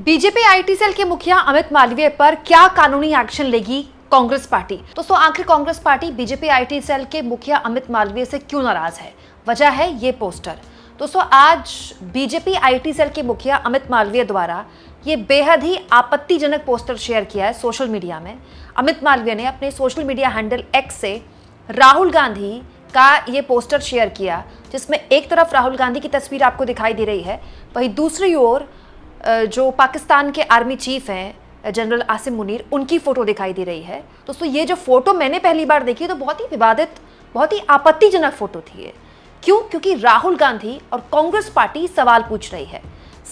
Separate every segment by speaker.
Speaker 1: BJP IT cell के मुखिया अमित मालवीय पर क्या कानूनी एक्शन लेगी कांग्रेस पार्टी। दोस्तों आखिर Congress party BJP IT cell के मुखिया अमित मालवीय से क्यों नाराज है? वजह है ये पोस्टर। दोस्तों आज बीजेपी आईटी सेल के मुखिया अमित मालवीय द्वारा ये बेहद ही आपत्तिजनक पोस्टर शेयर किया है सोशल मीडिया में। अमित मालवीय ने अपने सोशल मीडिया हैंडल एक्स से राहुल गांधी का ये पोस्टर शेयर किया, जिसमें एक तरफ राहुल गांधी की तस्वीर आपको दिखाई दे रही है, वहीं दूसरी ओर जो पाकिस्तान के आर्मी चीफ हैं जनरल आसिम मुनीर, उनकी फ़ोटो दिखाई दे रही है। दोस्तों ये जो फ़ोटो मैंने पहली बार देखी तो बहुत ही विवादित, बहुत ही आपत्तिजनक फ़ोटो थी ये। क्यों? क्योंकि राहुल गांधी और कांग्रेस पार्टी सवाल पूछ रही है।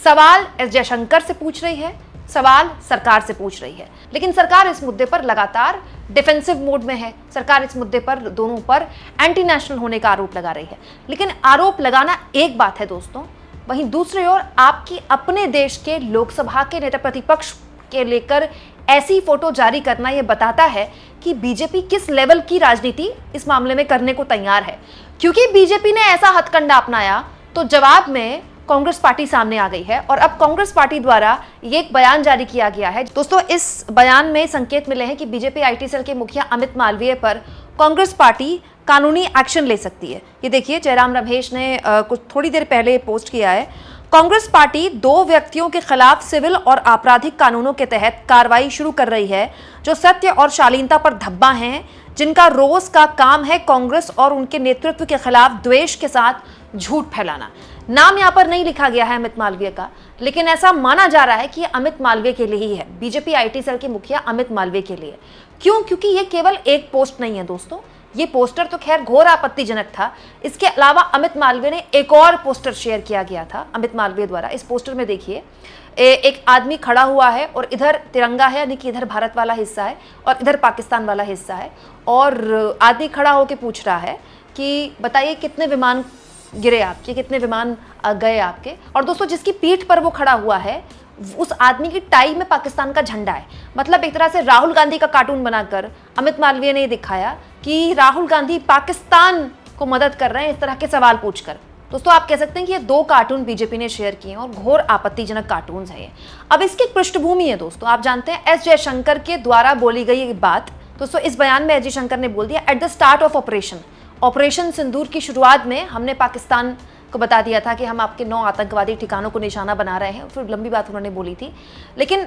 Speaker 1: सवाल एस जयशंकर से पूछ रही है, सवाल सरकार से पूछ रही है, लेकिन सरकार इस मुद्दे पर लगातार डिफेंसिव मोड में है। सरकार इस मुद्दे पर दोनों पर एंटी नेशनल होने का आरोप लगा रही है। लेकिन आरोप लगाना एक बात है दोस्तों, वहीं दूसरी ओर आपकी अपने देश के लोकसभा के नेता प्रतिपक्ष के लेकर ऐसी फोटो जारी करना यह बताता है कि बीजेपी किस लेवल की राजनीति इस मामले में करने को तैयार है। क्योंकि बीजेपी ने ऐसा हथकंडा अपनाया तो जवाब में कांग्रेस पार्टी सामने आ गई है और अब कांग्रेस पार्टी द्वारा ये एक बयान जारी किया गया है। दोस्तों इस बयान में संकेत मिले हैं कि बीजेपी आईटी सेल के मुखिया अमित मालवीय पर कांग्रेस पार्टी कानूनी एक्शन ले सकती है। ये देखिए, जयराम रमेश ने कुछ थोड़ी देर पहले पोस्ट किया है। कांग्रेस पार्टी 2 व्यक्तियों के खिलाफ सिविल और आपराधिक कानूनों के तहत कार्रवाई शुरू कर रही है जो सत्य और शालीनता पर धब्बा हैं, जिनका रोज का काम है कांग्रेस और उनके नेतृत्व के खिलाफ द्वेष के साथ झूठ फैलाना। नाम यहाँ पर नहीं लिखा गया है अमित मालवीय का, लेकिन ऐसा माना जा रहा है कि अमित मालवीय के लिए ही है, बीजेपी आईटी सेल के मुखिया अमित मालवीय के लिए। क्यों? क्योंकि ये केवल एक पोस्ट नहीं है दोस्तों, ये पोस्टर तो खैर घोर आपत्तिजनक था। इसके अलावा अमित मालवीय ने एक और पोस्टर शेयर किया गया था अमित मालवीय द्वारा। इस पोस्टर में देखिए एक आदमी खड़ा हुआ है और इधर तिरंगा है, यानी कि इधर भारत वाला हिस्सा है और इधर पाकिस्तान वाला हिस्सा है, और आदमी खड़ा होकर पूछ रहा है कि बताइए कितने विमान गिरे आपके, कितने विमान गए आपके। और दोस्तों जिसकी पीठ पर वो खड़ा हुआ है उस आदमी की टाई में पाकिस्तान का झंडा है। मतलब एक तरह से राहुल गांधी का कार्टून बनाकर अमित मालवीय ने दिखाया कि राहुल गांधी पाकिस्तान को मदद कर रहे हैं इस तरह के सवाल पूछकर। दोस्तों आप कह सकते हैं कि ये 2 कार्टून बीजेपी ने शेयर किए हैं और घोर आपत्तिजनक कार्टून है ये। अब इसकी पृष्ठभूमि है दोस्तों, आप जानते हैं एस जयशंकर के द्वारा बोली गई ये बात। दोस्तों इस बयान में एस जयशंकर ने बोल दिया, at the start of operation Sindoor की शुरुआत में हमने पाकिस्तान को बता दिया था कि हम आपके 9 आतंकवादी ठिकानों को निशाना बना रहे हैं। फिर लंबी बात उन्होंने बोली थी, लेकिन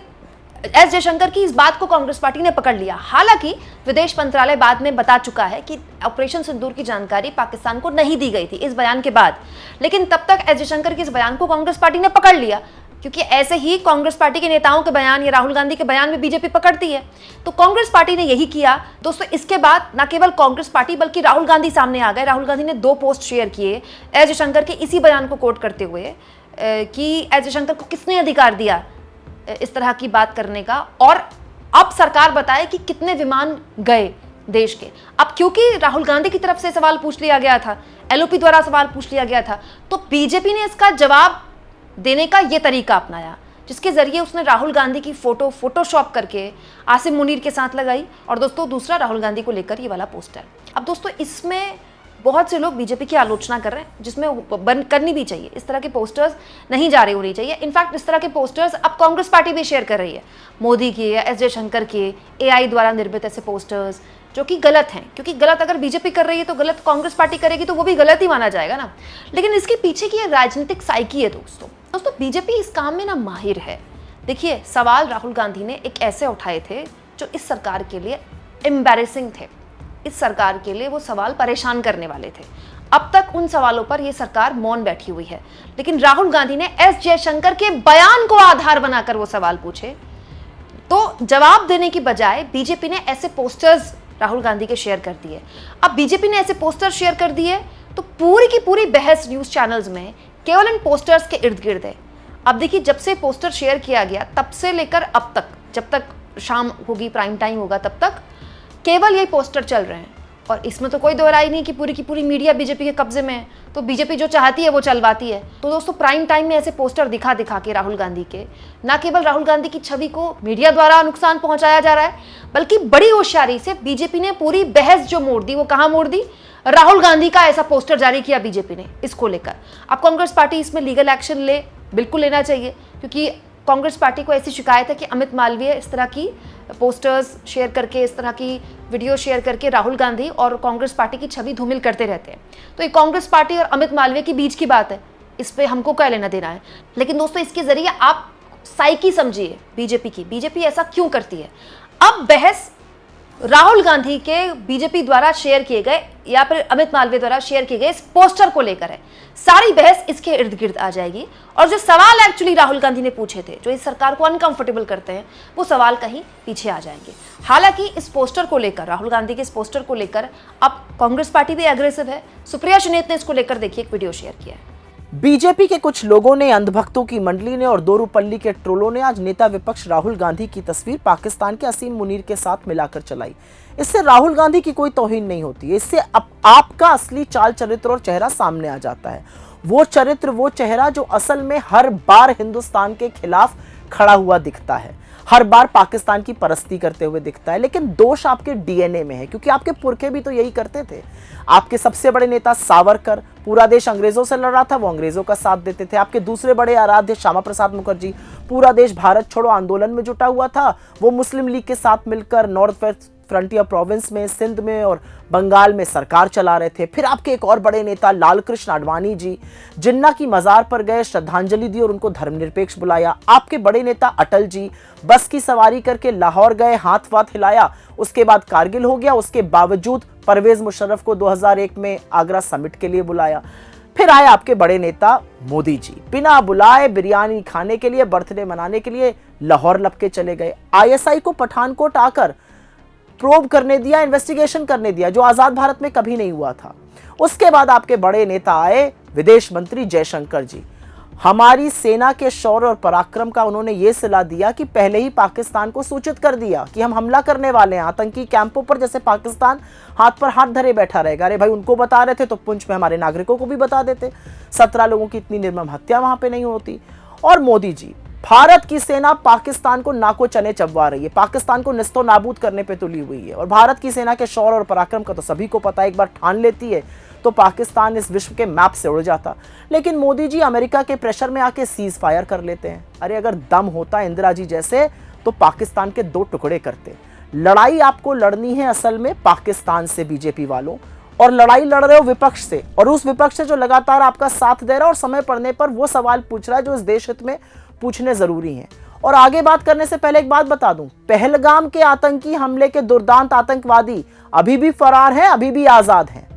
Speaker 1: एस जयशंकर की इस बात को कांग्रेस पार्टी ने पकड़ लिया। हालांकि विदेश मंत्रालय बाद में बता चुका है कि ऑपरेशन सिंदूर की जानकारी पाकिस्तान को नहीं दी गई थी इस बयान के बाद, लेकिन तब तक एस जयशंकर के इस बयान को कांग्रेस पार्टी ने पकड़ लिया, क्योंकि ऐसे ही कांग्रेस पार्टी के नेताओं के बयान या राहुल गांधी के बयान में बीजेपी पकड़ती है। तो कांग्रेस पार्टी ने यही किया दोस्तों। इसके बाद न केवल कांग्रेस पार्टी बल्कि राहुल गांधी सामने आ गए। राहुल गांधी ने 2 पोस्ट शेयर किए एस जयशंकर के इसी बयान को कोट करते हुए कि एस जयशंकर को किसने अधिकार दिया इस तरह की बात करने का, और अब सरकार बताए कि कितने विमान गए देश के। अब क्योंकि राहुल गांधी की तरफ से सवाल पूछ लिया गया था, एलओपी द्वारा सवाल पूछ लिया गया था, तो बीजेपी ने इसका जवाब देने का ये तरीका अपनाया, जिसके जरिए उसने राहुल गांधी की फोटोशॉप करके आसिम मुनीर के साथ लगाई, और दोस्तों दूसरा राहुल गांधी को लेकर ये वाला पोस्टर। अब दोस्तों इसमें बहुत से लोग बीजेपी की आलोचना कर रहे हैं, जिसमें बंद करनी भी चाहिए। इस तरह के पोस्टर्स नहीं जारी होनी चाहिए। इनफैक्ट इस तरह के पोस्टर्स अब कांग्रेस पार्टी भी शेयर कर रही है, मोदी के या एस जयशंकर के एआई द्वारा निर्मित ऐसे पोस्टर्स जो कि गलत हैं। क्योंकि गलत अगर बीजेपी कर रही है तो गलत कांग्रेस पार्टी करेगी तो वो भी गलत ही माना जाएगा ना। लेकिन इसके पीछे की राजनीतिक साइकी है दोस्तों। बीजेपी इस काम में ना माहिर है। देखिए, सवाल राहुल गांधी ने एक ऐसे उठाए थे जो इस सरकार के लिए एम्बैरेसिंग थे। इस सरकार के लिए वो सवाल परेशान करने वाले थे। अब तक उन सवालों पर ये सरकार मौन बैठी हुई है, लेकिन राहुल गांधी ने एस जयशंकर के बयान को आधार बनाकर वो सवाल पूछे, तो जवाब देने की बजाय बीजेपी ने ऐसे पोस्टर्स राहुल गांधी के शेयर कर दिए। अब बीजेपी ने ऐसे पोस्टर शेयर कर दिए तो पूरी की पूरी बहस न्यूज चैनल्स में केवल इन पोस्टर्स के इर्द गिर्द है। अब देखिए, जब से पोस्टर शेयर किया गया तब से लेकर अब तक, जब तक शाम होगी, प्राइम टाइम होगा, तब तक केवल यही पोस्टर चल रहे हैं। और इसमें तो कोई दोहराई नहीं कि पूरी की पूरी मीडिया बीजेपी के कब्जे में है, तो बीजेपी जो चाहती है वो चलवाती है। तो दोस्तों प्राइम टाइम में ऐसे पोस्टर दिखा दिखा के राहुल गांधी के, ना केवल राहुल गांधी की छवि को मीडिया द्वारा नुकसान पहुंचाया जा रहा है, बल्कि बड़ी होशियारी से बीजेपी ने पूरी बहस जो मोड़ दी, वो कहाँ मोड़ दी? राहुल गांधी का ऐसा पोस्टर जारी किया बीजेपी ने इसको लेकर। अब कांग्रेस पार्टी इसमें लीगल एक्शन ले, बिल्कुल लेना चाहिए, क्योंकि कांग्रेस पार्टी को ऐसी शिकायत है कि अमित मालवीय इस तरह की पोस्टर्स शेयर करके, इस तरह की वीडियो शेयर करके राहुल गांधी और कांग्रेस पार्टी की छवि धूमिल करते रहते हैं। तो ये कांग्रेस पार्टी और अमित मालवीय के बीच की बात है, इस पे हमको क्या लेना देना है। लेकिन दोस्तों, इसके जरिए आप साइकी समझिए बीजेपी की। बीजेपी ऐसा क्यों करती है? अब बहस राहुल गांधी के बीजेपी द्वारा शेयर किए गए या फिर अमित मालवीय द्वारा शेयर किए गए इस पोस्टर को लेकर है। सारी बहस इसके इर्द गिर्द आ जाएगी और जो सवाल एक्चुअली राहुल गांधी ने पूछे थे, जो इस सरकार को अनकंफर्टेबल करते हैं, वो सवाल कहीं पीछे आ जाएंगे। हालांकि इस पोस्टर को लेकर, राहुल गांधी के इस पोस्टर को लेकर अब कांग्रेस पार्टी भी एग्रेसिव है। सुप्रिया सुनीत ने इसको लेकर देखिए एक वीडियो शेयर किया है।
Speaker 2: बीजेपी के कुछ लोगों ने, अंधभक्तों की मंडली ने और दोरूपल्ली के ट्रोलों ने आज नेता विपक्ष राहुल गांधी की तस्वीर पाकिस्तान के असीम मुनीर के साथ मिलाकर चलाई। इससे राहुल गांधी की कोई तौहीन नहीं होती है, इससे आपका असली चाल चरित्र और चेहरा सामने आ जाता है। वो चरित्र, वो चेहरा जो असल में हर बार हिंदुस्तान के खिलाफ खड़ा हुआ दिखता है, हर बार पाकिस्तान की परस्ती करते हुए दिखता है। लेकिन दोष आपके डीएनए में है, क्योंकि आपके पुरखे भी तो यही करते थे। आपके सबसे बड़े नेता सावरकर, पूरा देश अंग्रेजों से लड़ रहा था, वो अंग्रेजों का साथ देते थे। आपके दूसरे बड़े आराध्य श्यामा प्रसाद मुखर्जी, पूरा देश भारत छोड़ो आंदोलन में जुटा हुआ था, वो मुस्लिम लीग के साथ मिलकर नॉर्थ वेस्ट फ्रंटियर प्रोविंस में, सिंध में और बंगाल में सरकार चला रहे थे। फिर आपके एक और बड़े नेता लाल कृष्ण आडवाणी जी जिन्ना की मजार पर गए, श्रद्धांजलि दी और उनको धर्मनिरपेक्ष बुलाया। आपके बड़े नेता अटल जी बस की सवारी करके लाहौर गए, हाथ वाथ हिलाया। उसके बाद कारगिल हो गया, उसके बावजूद परवेज मुशर्रफ को 2001 में आगरा समिट के लिए बुलाया। फिर आए आपके बड़े नेता मोदी जी, बिना बुलाए बिरयानी खाने के लिए, बर्थडे मनाने के लिए लाहौर लपके चले गए। आईएसआई को पठानकोट आकर प्रोब करने दिया, इन्वेस्टिगेशन करने दिया, जो आजाद भारत में कभी नहीं हुआ था। उसके बाद आपके बड़े नेता आए विदेश मंत्री जयशंकर जी। हमारी सेना के शौर्य और पराक्रम का उन्होंने ये सलाह दिया कि पहले ही पाकिस्तान को सूचित कर दिया कि हम हमला करने वाले हैं आतंकी कैंपों पर। जैसे पाकिस्तान हाथ पर हाथ धरे बैठा रहेगा। अरे भाई, उनको बता रहे थे तो पुंछ में हमारे नागरिकों को भी बता देते। 17 लोगों की इतनी निर्मम हत्या वहां पे नहीं होती। और मोदी जी, भारत की सेना पाकिस्तान को नाको चने चबवा रही है, पाकिस्तान को निस्तो नाबूद करने पे तुली हुई है। और भारत की सेना के शौर्य और पराक्रम का तो सभी को पता है, एक बार ठान लेती है तो पाकिस्तान इस विश्व के मैप से उड़ जाता। लेकिन मोदी जी अमेरिका के प्रेशर में आके सीज फायर कर लेते हैं। अरे अगर दम होता इंदिरा जी जैसे तो पाकिस्तान के 2 टुकड़े करते। लड़ाई आपको लड़नी है असल में पाकिस्तान से, बीजेपी वालों, और लड़ाई लड़ रहे हो विपक्ष से, और उस विपक्ष से जो लगातार आपका साथ दे रहा है और समय पड़ने पर वो सवाल पूछ रहा है जो इस देश हित में पूछने जरूरी हैं। और आगे बात करने से पहले एक बात बता दूं, पहलगाम के आतंकी हमले के दुर्दांत आतंकवादी अभी भी फरार हैं, अभी भी आजाद हैं।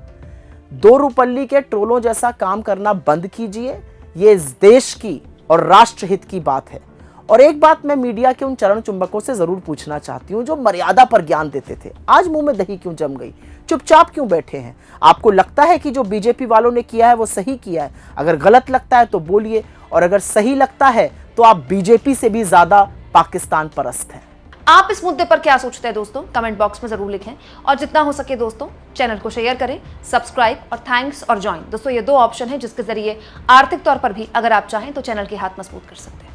Speaker 2: दोरूपल्ली के ट्रोलों जैसा काम करना बंद कीजिए। ये इस देश की और राष्ट्रहित की बात है। और एक बात मैं मीडिया के उन चरण चुंबकों से जरूर पूछना चाहती हूं जो मर्यादा पर ज्ञान देते थे, आज मुंह में दही क्यों जम गई? चुपचाप क्यों बैठे हैं? आपको लगता है कि जो बीजेपी वालों ने किया है वो सही किया है? अगर गलत लगता है तो बोलिए, और अगर सही लगता है तो आप बीजेपी से भी ज्यादा पाकिस्तान परस्त हैं।
Speaker 1: आप इस मुद्दे पर क्या सोचते हैं दोस्तों? कमेंट बॉक्स में जरूर लिखें। और जितना हो सके दोस्तों, चैनल को शेयर करें, सब्सक्राइब और थैंक्स और ज्वाइन। दोस्तों, ये 2 ऑप्शन है जिसके जरिए आर्थिक तौर पर भी अगर आप चाहें तो चैनल के हाथ मजबूत कर सकते हैं।